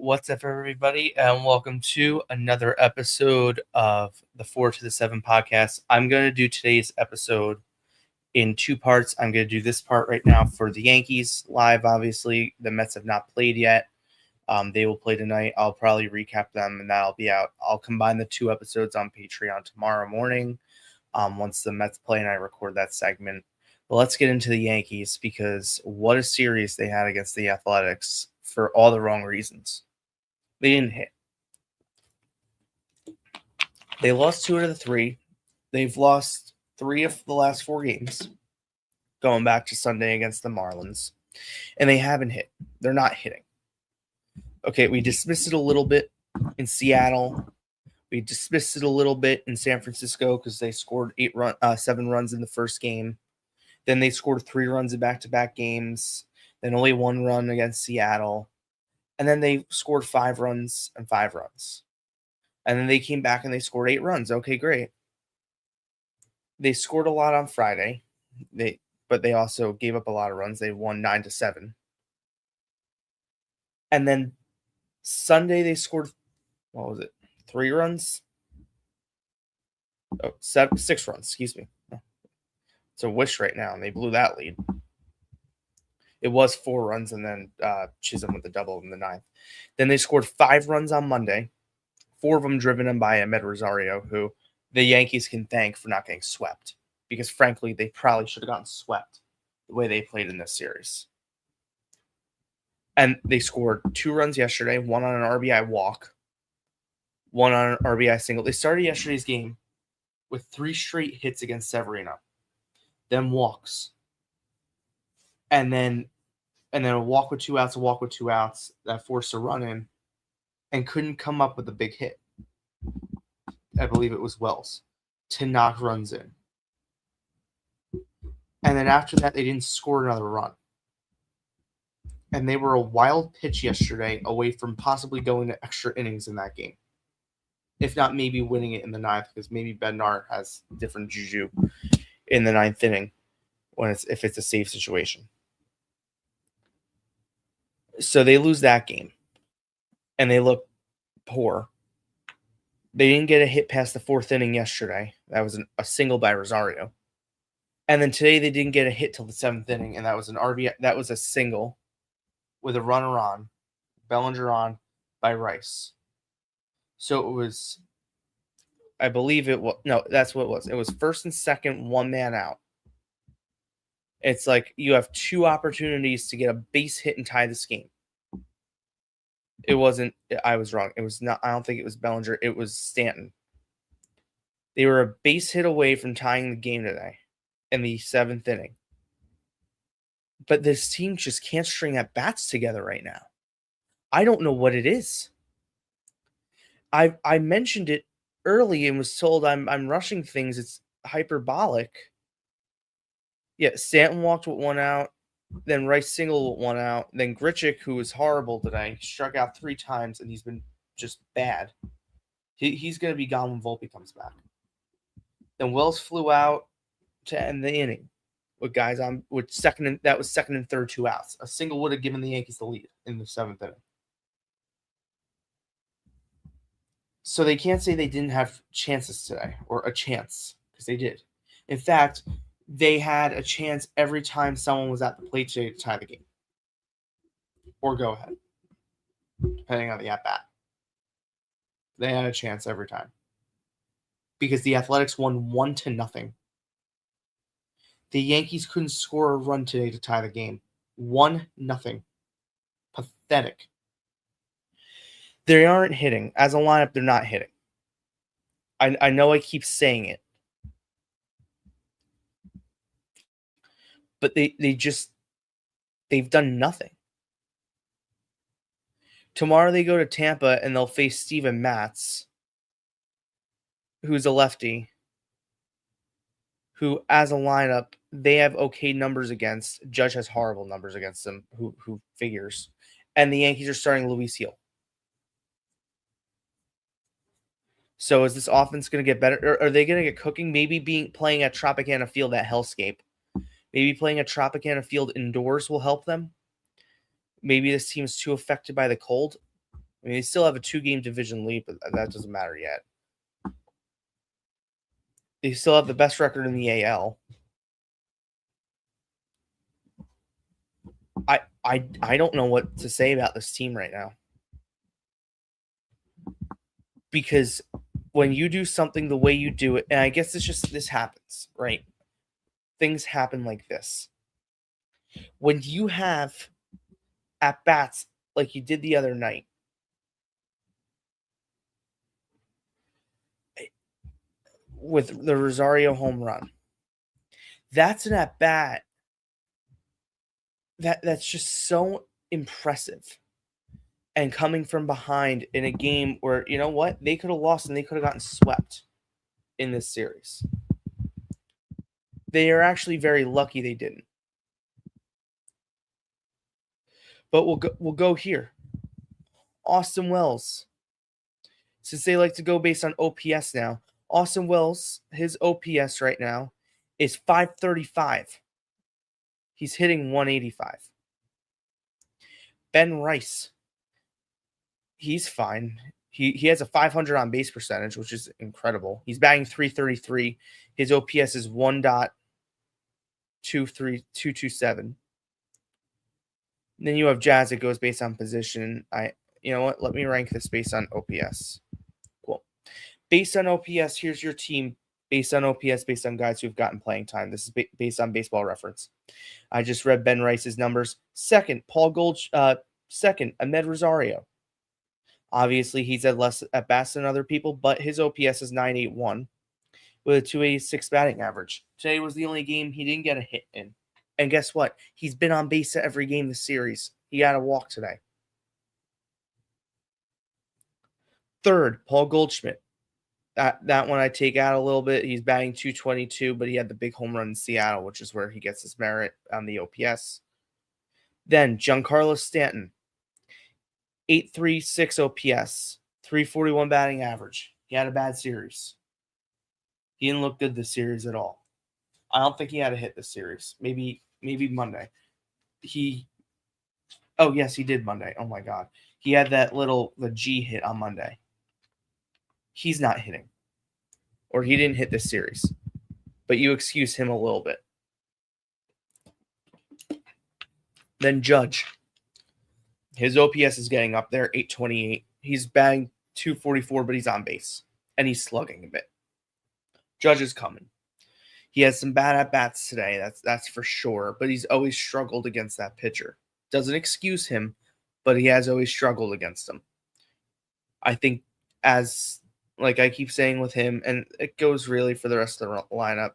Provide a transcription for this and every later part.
What's up, everybody, and welcome to another episode of the 4 to the 7 podcast. I'm going to do today's episode in two parts. I'm going to do this part right now for the Yankees live. Obviously, the Mets have not played yet. They will play tonight. I'll probably recap them, and that'll be out. I'll combine the two episodes on Patreon tomorrow morning once the Mets play and I record that segment. But let's get into the Yankees because what a series they had against the Athletics for all the wrong reasons. They didn't hit. They lost 2 out of the 3. They've lost 3 of the last 4 games, going back to Sunday against the Marlins. And they haven't hit. They're not hitting. Okay, we dismissed it a little bit in Seattle. We dismissed it a little bit in San Francisco because they scored 7 runs in the first game. Then they scored 3 runs in back-to-back games. Then only 1 run against Seattle. And then they scored 5 runs and 5 runs. And then they came back and they scored 8 runs. Okay, great. They scored a lot on Friday. But they also gave up a lot of runs. They won 9-7. And then Sunday they scored, 3 runs? 6 runs, excuse me. It's a wish right now, and they blew that lead. It was 4 runs, and then Chisholm with the double in the 9th. Then they scored 5 runs on Monday, 4 of them driven in by Ahmed Rosario, who the Yankees can thank for not getting swept. Because, frankly, they probably should have gotten swept the way they played in this series. And they scored 2 runs yesterday, 1 on an RBI walk, 1 on an RBI single. They started yesterday's game with 3 straight hits against Severino. Then walks. And then a walk with 2 outs, a walk with 2 outs that forced a run in and couldn't come up with a big hit. I believe it was Wells to knock runs in. And then after that, they didn't score another run. And they were a wild pitch yesterday away from possibly going to extra innings in that game. If not, maybe winning it in the 9th, because maybe Bednar has different juju in the 9th inning if it's a safe situation. So they lose that game, and they look poor. They didn't get a hit past the 4th inning yesterday. That was a single by Rosario. And then today they didn't get a hit till the 7th inning, and that was an RBI. That was a single with a runner on, Bellinger on by Rice. So it was, I believe it was, no, that's what it was. It was 1st and 2nd, 1 man out. It's like you have 2 opportunities to get a base hit and tie this game. It wasn't, I was wrong. It was not, I don't think it was Bellinger. It was Stanton. They were a base hit away from tying the game today in the 7th inning. But this team just can't string at bats together right now. I don't know what it is. I mentioned it early and was told I'm rushing things. It's hyperbolic. Yeah, Stanton walked with 1 out, then Rice single with 1 out, then Grichuk, who was horrible today, struck out 3 times, and he's been just bad. He's going to be gone when Volpe comes back. Then Wells flew out to end the inning with guys on with that was 2nd and 3rd, 2 outs. A single would have given the Yankees the lead in the 7th inning. So they can't say they didn't have chances today, or a chance, because they did. In fact, they had a chance every time someone was at the plate today to tie the game. Or go ahead, depending on the at-bat. They had a chance every time. Because the Athletics won 1-0. The Yankees couldn't score a run today to tie the game. 1-0. Pathetic. They aren't hitting. As a lineup, they're not hitting. I know I keep saying it. But they've done nothing. Tomorrow they go to Tampa and they'll face Steven Matz, who's a lefty, who as a lineup, they have okay numbers against. Judge has horrible numbers against them, who figures. And the Yankees are starting Luis Gil. So is this offense going to get better? Or are they going to get cooking? Maybe playing at Tropicana Field, that hellscape. Maybe playing at Tropicana Field indoors will help them. Maybe this team is too affected by the cold. I mean, they still have a 2-game division lead, but that doesn't matter yet. They still have the best record in the AL. I don't know what to say about this team right now. Because when you do something the way you do it, and I guess this happens, right? Things happen like this. When you have at-bats like you did the other night, with the Rosario home run, that's an at-bat that's just so impressive. And coming from behind in a game where, you know what, they could have lost and they could have gotten swept in this series. They are actually very lucky they didn't. But we'll go here. Austin Wells. Since they like to go based on OPS now, Austin Wells, his OPS right now is 535. He's hitting 185. Ben Rice, he's fine. He has a 500 on base percentage, which is incredible. He's batting 333. His OPS is 1.23227. Then you have Jazz that goes based on position. You know what? Let me rank this based on OPS. Cool. Based on OPS, here's your team based on OPS, based on guys who've gotten playing time. This is based on Baseball Reference. I just read Ben Rice's numbers. Second, second, Ahmed Rosario. Obviously, he's had less at bats than other people, but his OPS is 981 with a 286 batting average. Today was the only game he didn't get a hit in. And guess what? He's been on base every game this series. He got a walk today. Third, Paul Goldschmidt. That one I take out a little bit. He's batting 222, but he had the big home run in Seattle, which is where he gets his merit on the OPS. Then Giancarlo Stanton, 836 OPS, 341 batting average. He had a bad series. He didn't look good this series at all. I don't think he had a hit this series. Maybe Monday. Oh yes, he did Monday. Oh my God. He had the G hit on Monday. He's not hitting. Or he didn't hit this series. But you excuse him a little bit. Then Judge. His OPS is getting up there, 828. He's batting 244, but he's on base. And he's slugging a bit. Judge is coming. He has some bad at-bats today, that's for sure. But he's always struggled against that pitcher. Doesn't excuse him, but he has always struggled against him. I think like I keep saying with him, and it goes really for the rest of the lineup,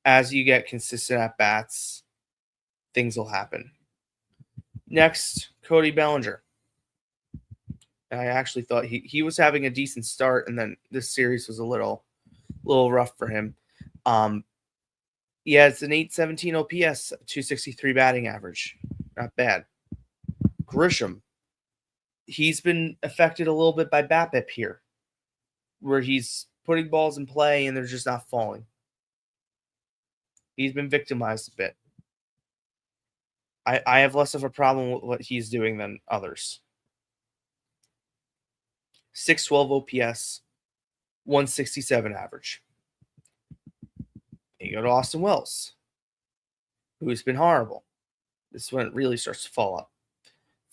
as you get consistent at-bats, things will happen. Next, Cody Bellinger. I actually thought he was having a decent start, and then this series was a little rough for him. Yeah, it's an 817 OPS, 263 batting average. Not bad. Grisham. He's been affected a little bit by BABIP here, where he's putting balls in play and they're just not falling. He's been victimized a bit. I have less of a problem with what he's doing than others. 612 OPS, 167 average. You go to Austin Wells, who's been horrible. This is when it really starts to fall up.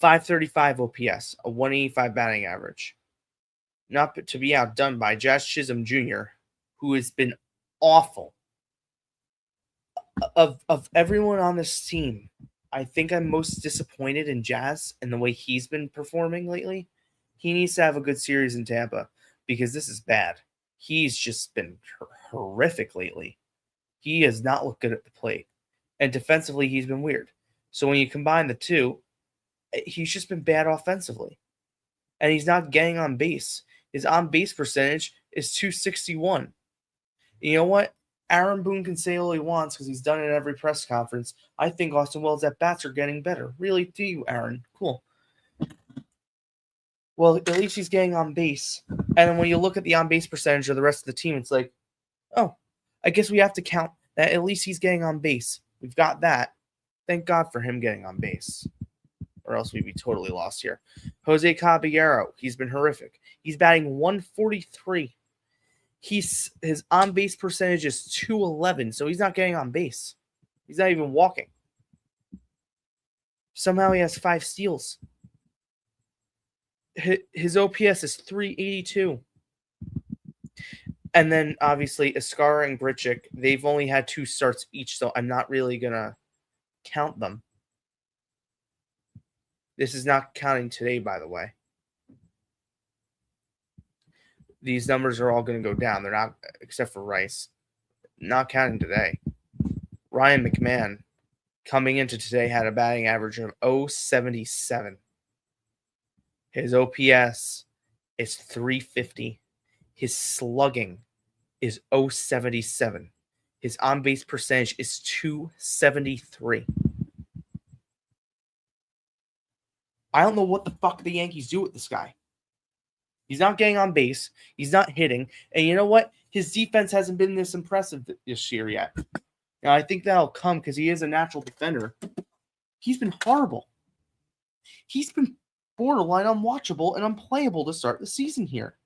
535 OPS, a 185 batting average. Not to be outdone by Jazz Chisholm Jr., who has been awful. Of everyone on this team, I think I'm most disappointed in Jazz and the way he's been performing lately. He needs to have a good series in Tampa because this is bad. He's just been horrific lately. He has not looked good at the plate. And defensively, he's been weird. So when you combine the two, he's just been bad offensively. And he's not getting on base. His on-base percentage is 261. You know what? Aaron Boone can say all he wants because he's done it at every press conference. I think Austin Wells' at-bats are getting better. Really, do you, Aaron? Cool. Well, at least he's getting on base. And then when you look at the on-base percentage of the rest of the team, it's like, oh, I guess we have to count that at least he's getting on base. We've got that. Thank God for him getting on base. or else we'd be totally lost here. Jose Caballero, he's been horrific. He's batting 143. His on-base percentage is 211, so he's not getting on base. He's not even walking. Somehow he has 5 steals. His OPS is 382. And then, obviously, Escara and Grichuk, they've only had 2 starts each, so I'm not really going to count them. This is not counting today, by the way. These numbers are all going to go down. They're not, except for Rice. Not counting today. Ryan McMahon, coming into today, had a batting average of 0.77. His OPS is 350. His slugging is 0.77. His on-base percentage is 273. I don't know what the fuck the Yankees do with this guy. He's not getting on base. He's not hitting. And you know what? His defense hasn't been this impressive this year yet. Now, I think that'll come because he is a natural defender. He's been horrible. He's been borderline unwatchable and unplayable to start the season here.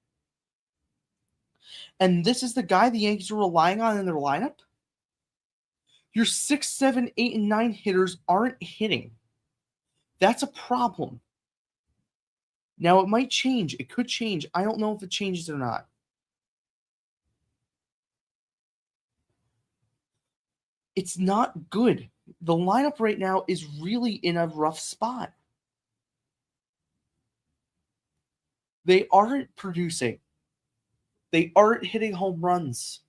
And this is the guy the Yankees are relying on in their lineup? Your 6, 7, 8, and 9 hitters aren't hitting. That's a problem. Now, it might change. It could change. I don't know if it changes or not. It's not good. The lineup right now is really in a rough spot. They aren't producing. They aren't hitting home runs.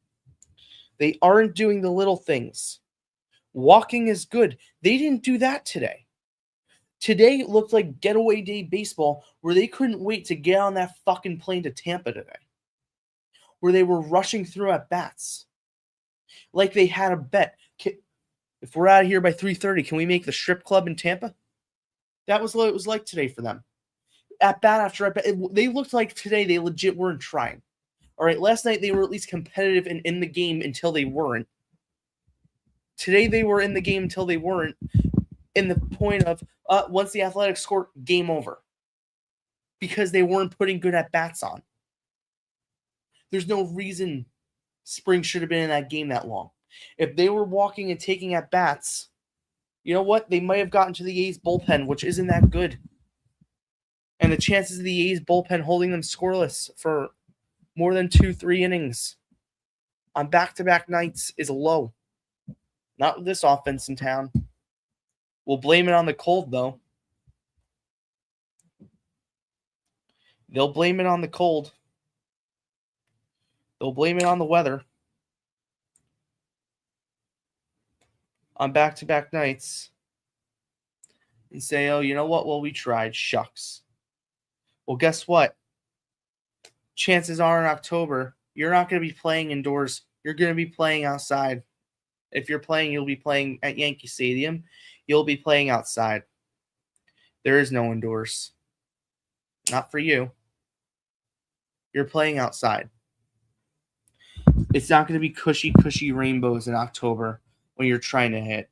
They aren't doing the little things. Walking is good. They didn't do that today. Today it looked like getaway day baseball where they couldn't wait to get on that fucking plane to Tampa today. Where they were rushing through at bats. Like they had a bet. If we're out of here by 3:30, can we make the strip club in Tampa? That was what it was like today for them. At bat after at bat. They looked like today they legit weren't trying. All right, last night they were at least competitive and in the game until they weren't. Today they were in the game until they weren't. In the point of once the Athletics scored, game over. Because they weren't putting good at-bats on. There's no reason Spring should have been in that game that long. If they were walking and taking at-bats, you know what? They might have gotten to the A's bullpen, which isn't that good. And the chances of the A's bullpen holding them scoreless for more than 2-3 innings on back-to-back nights is low. Not with this offense in town. We'll blame it on the cold, though. They'll blame it on the cold. They'll blame it on the weather. On back-to-back nights. And say, oh, you know what? Well, we tried. Shucks. Well, guess what? Chances are in October, you're not going to be playing indoors. You're going to be playing outside. If you're playing, you'll be playing at Yankee Stadium. You'll be playing outside. There is no indoors. Not for you. You're playing outside. It's not going to be cushy rainbows in October when you're trying to hit.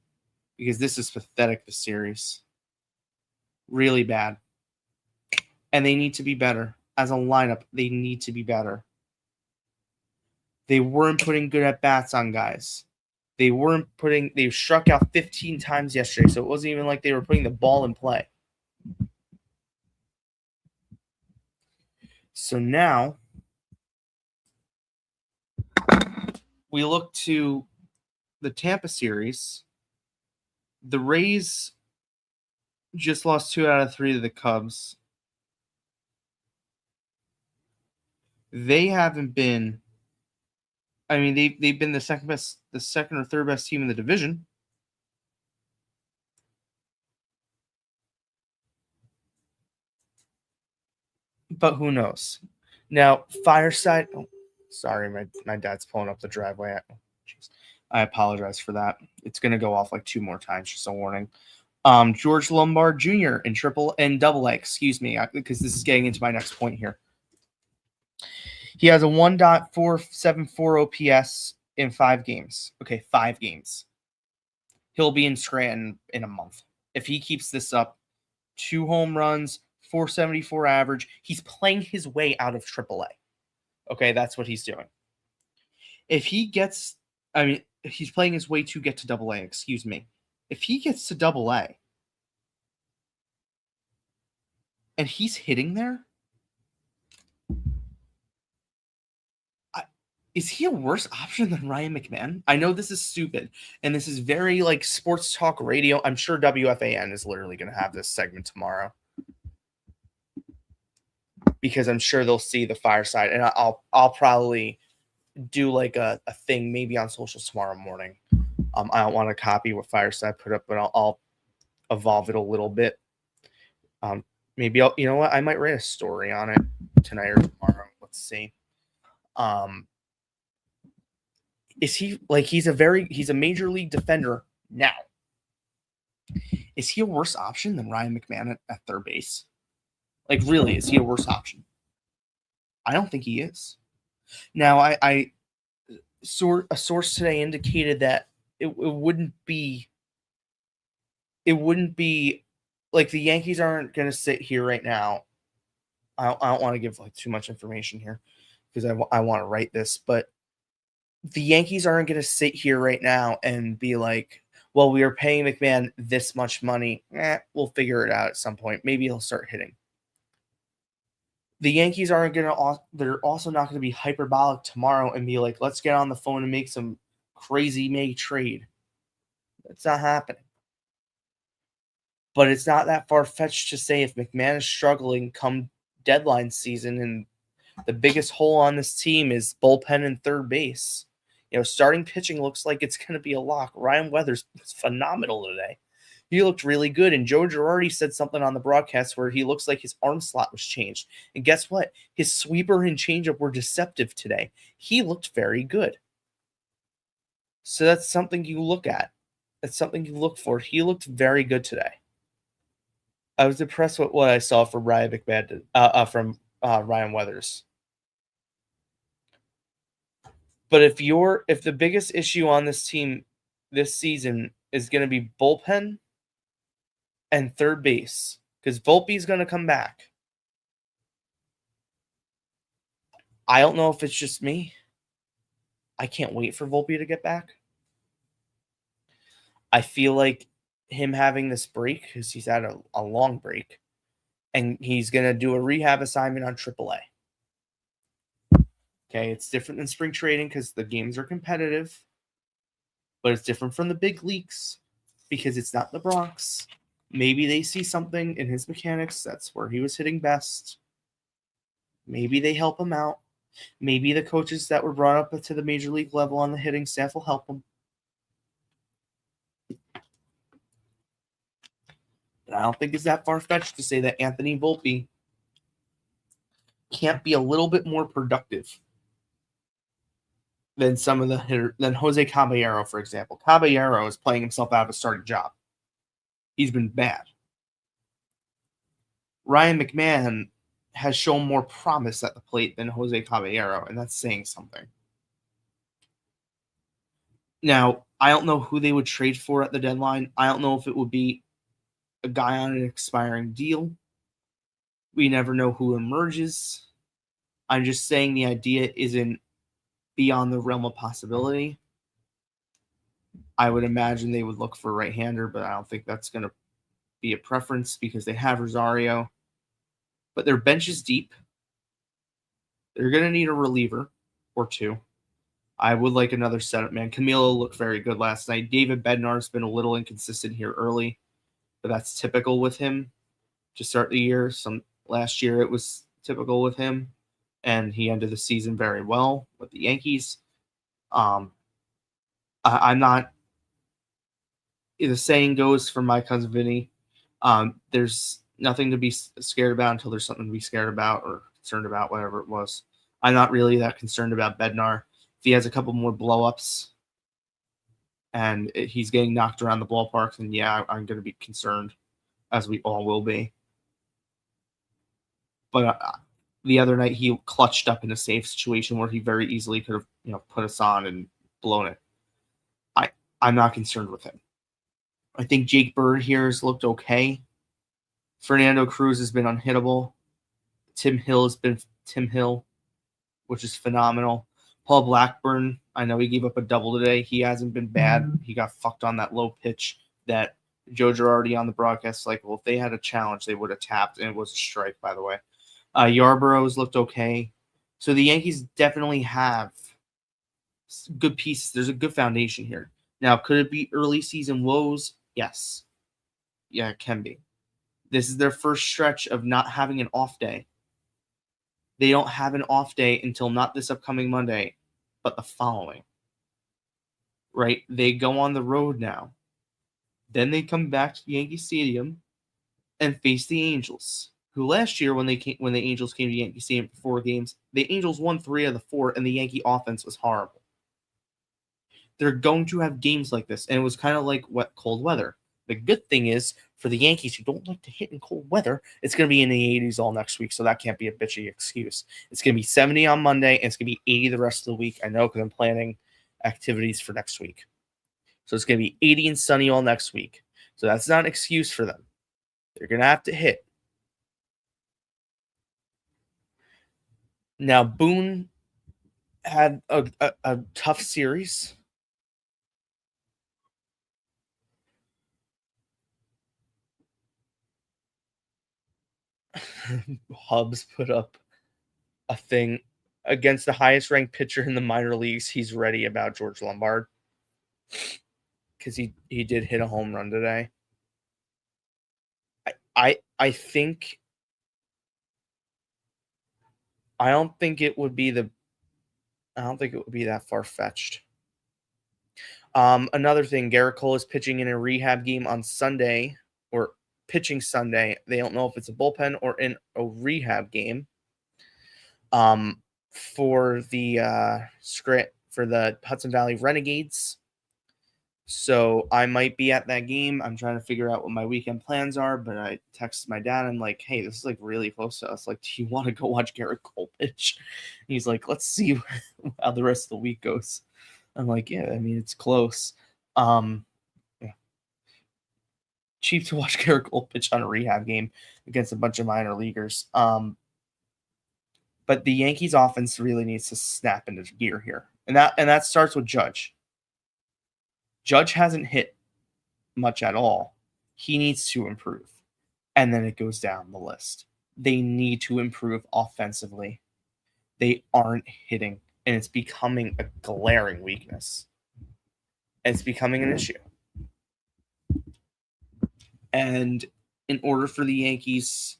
Because this is pathetic, the series. Really bad. And they need to be better. As a lineup, they need to be better. They weren't putting good at-bats on guys. They struck out 15 times yesterday, so it wasn't even like they were putting the ball in play. So now we look to the Tampa series. The Rays just lost 2 out of 3 to the Cubs. They haven't been. I mean, they've been the second or third best team in the division. But who knows? Now, Fireside. Oh, sorry, my dad's pulling up the driveway. I apologize for that. It's going to go off like 2 more times, just a warning. George Lombard Jr. in triple and double A, excuse me, because this is getting into my next point here. He has a 1.474 OPS in 5 games. Okay, 5 games. He'll be in Scranton in a month. If he keeps this up, 2 home runs, 474 average. He's playing his way out of AAA. Okay, that's what he's doing. If he gets, I mean, he's playing his way to get to AA, excuse me. If he gets to AA and he's hitting there, is he a worse option than Ryan McMahon? I know this is stupid, and this is very like sports talk radio. I'm sure WFAN is literally going to have this segment tomorrow because I'm sure they'll see the fireside, and I'll probably do like a thing maybe on socials tomorrow morning. I don't want to copy what Fireside put up, but I'll evolve it a little bit. Maybe you know what? I might write a story on it tonight or tomorrow. Let's see. Is he like he's a major league defender now? Is he a worse option than Ryan McMahon at third base? Like, really, is he a worse option? I don't think he is. Now, a source today indicated that it wouldn't be like the Yankees aren't going to sit here right now. I don't want to give like too much information here because I want to write this, but the Yankees aren't going to sit here right now and be like, well, we are paying McMahon this much money. We'll figure it out at some point. Maybe he'll start hitting. The Yankees they're also not going to be hyperbolic tomorrow and be like, let's get on the phone and make some crazy May trade. That's not happening. But it's not that far-fetched to say if McMahon is struggling come deadline season and the biggest hole on this team is bullpen and third base. Starting pitching looks like it's going to be a lock. Ryan Weathers was phenomenal today. He looked really good, and Joe Girardi said something on the broadcast where he looks like his arm slot was changed. And guess what? His sweeper and changeup were deceptive today. He looked very good. So that's something you look at. That's something you look for. He looked very good today. I was impressed with what I saw from Ryan McMahon, from Ryan Weathers. But if the biggest issue on this team this season is going to be bullpen and third base, because Volpe's going to come back. I don't know if it's just me. I can't wait for Volpe to get back. I feel like him having this break, because he's had a long break, and he's going to do a rehab assignment on AAA. Okay, it's different than spring training because the games are competitive, but it's different from the big leagues because it's not the Bronx. Maybe they see something in his mechanics. That's where he was hitting best. Maybe they help him out. Maybe the coaches that were brought up to the major league level on the hitting staff will help him. But I don't think it's that far-fetched to say that Anthony Volpe can't be a little bit more productive than some of the hitter, than Jose Caballero, for example. Caballero is playing himself out of a starting job. He's been bad. Ryan McMahon has shown more promise at the plate than Jose Caballero, and that's saying something. Now, I don't know who they would trade for at the deadline. I don't know if it would be a guy on an expiring deal. We never know who emerges. I'm just saying the idea isn't beyond the realm of possibility. I would imagine they would look for a right-hander, but I don't think that's going to be a preference because they have Rosario. But their bench is deep. They're going to need a reliever or two. I would like another setup man. Camilo looked very good last night. David Bednar's been a little inconsistent here early, but that's typical with him to start the year. Last year it was typical with him, and he ended the season very well with the Yankees. I'm not. The saying goes for my cousin Vinny, there's nothing to be scared about until there's something to be scared about or concerned about, whatever it was. I'm not really that concerned about Bednar. If he has a couple more blow-ups and he's getting knocked around the ballpark, then yeah, I'm going to be concerned, as we all will be. But the other night he clutched up in a safe situation where he very easily could have put us on and blown it. I'm not concerned with him. I think Jake Bird here has looked okay. Fernando Cruz has been unhittable. Tim Hill has been Tim Hill, which is phenomenal. Paul Blackburn, I know he gave up a double today. He hasn't been bad. He got fucked on that low pitch that Joe Girardi on the broadcast like, well, if they had a challenge, they would have tapped, and it was a strike, by the way. Yarborough's looked okay. So the Yankees definitely have good pieces. There's a good foundation here. Now, could it be early season woes? Yes. Yeah, it can be. This is their first stretch of not having an off day. They don't have an off day until not this upcoming Monday, but the following. Right? They go on the road now. Then they come back to Yankee Stadium and face the Angels, who last year when the Angels came to Yankee Stadium for 4 games, the Angels won 3 of the 4, and the Yankee offense was horrible. They're going to have games like this, and it was kind of like cold weather. The good thing is, for the Yankees who don't like to hit in cold weather, it's going to be in the 80s all next week, so that can't be a bitchy excuse. It's going to be 70 on Monday, and it's going to be 80 the rest of the week. I know because I'm planning activities for next week. So it's going to be 80 and sunny all next week. So that's not an excuse for them. They're going to have to hit. Now, Boone had a tough series. Hubs put up a thing against the highest ranked pitcher in the minor leagues. He's ready about George Lombard because he did hit a home run today. I think I don't think it would be that far fetched. Another thing, Garrett Cole is pitching in a rehab game on Sunday, or pitching Sunday. They don't know if it's a bullpen or in a rehab game. For the Hudson Valley Renegades. So I might be at that game. I'm trying to figure out what my weekend plans are, but I texted my dad. I'm like, hey, this is like really close to us. Like, do you want to go watch Garrett Cole pitch? He's like, let's see how the rest of the week goes. I'm like, yeah, I mean, it's close. Yeah. Cheap to watch Garrett Cole pitch on a rehab game against a bunch of minor leaguers. But the Yankees offense really needs to snap into gear here. And that starts with Judge. Judge hasn't hit much at all. He needs to improve. And then it goes down the list. They need to improve offensively. They aren't hitting, and it's becoming a glaring weakness. And it's becoming an issue. And in order for the Yankees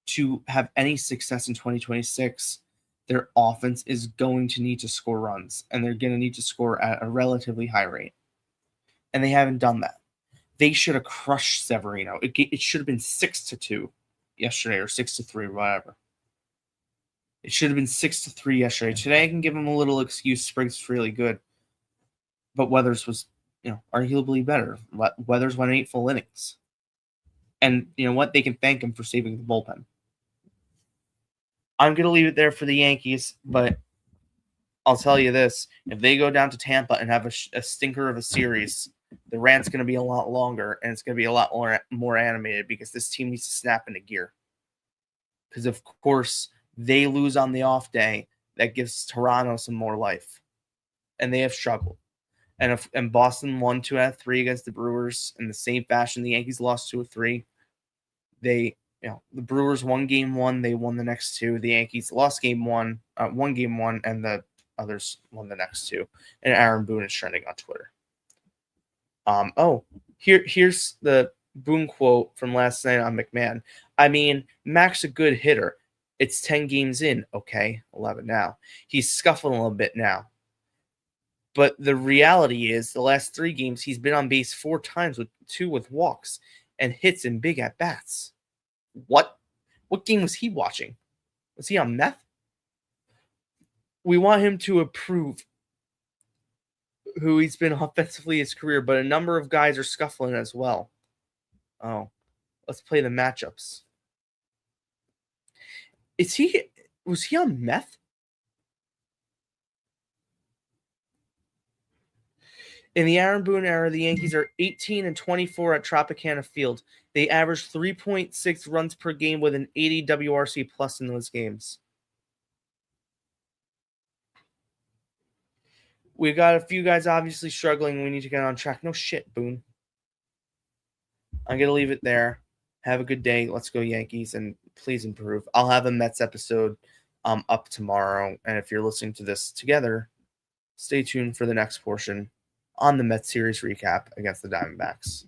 to have any success in 2026, their offense is going to need to score runs, and they're going to need to score at a relatively high rate. And they haven't done that. They should have crushed Severino. It should have been 6-2 yesterday, or 6-3, whatever. It should have been 6-3 yesterday. Today I can give them a little excuse. Spriggs is really good, but Weathers was, arguably better. Weathers went 8 full innings, and you know what? They can thank him for saving the bullpen. I'm gonna leave it there for the Yankees, but I'll tell you this: if they go down to Tampa and have a stinker of a series, the rant's going to be a lot longer, and it's going to be a lot more animated because this team needs to snap into gear. Because, of course, they lose on the off day. That gives Toronto some more life. And they have struggled. And Boston won 2 out of 3 against the Brewers in the same fashion. The Yankees lost 2 of 3. The Brewers won game 1. They won the next 2. The Yankees lost game 1, won game 1, and the others won the next 2. And Aaron Boone is trending on Twitter. Here's the Boone quote from last night on McMahon. I mean, Mac's a good hitter. It's 10 games in, okay, 11 now. He's scuffling a little bit now. But the reality is, the last 3 games, he's been on base 4 times, with 2 with walks, and hits in big at-bats. What game was he watching? Was he on meth? We want him to improve who he's been offensively his career, but a number of guys are scuffling as well. Oh, let's play the matchups. Was he on meth? In the Aaron Boone era, the Yankees are 18-24 at Tropicana Field. They average 3.6 runs per game with an 80 WRC plus in those games. We got a few guys obviously struggling. We need to get on track. No shit, Boone. I'm going to leave it there. Have a good day. Let's go Yankees, and please improve. I'll have a Mets episode up tomorrow, and if you're listening to this together, stay tuned for the next portion on the Mets series recap against the Diamondbacks.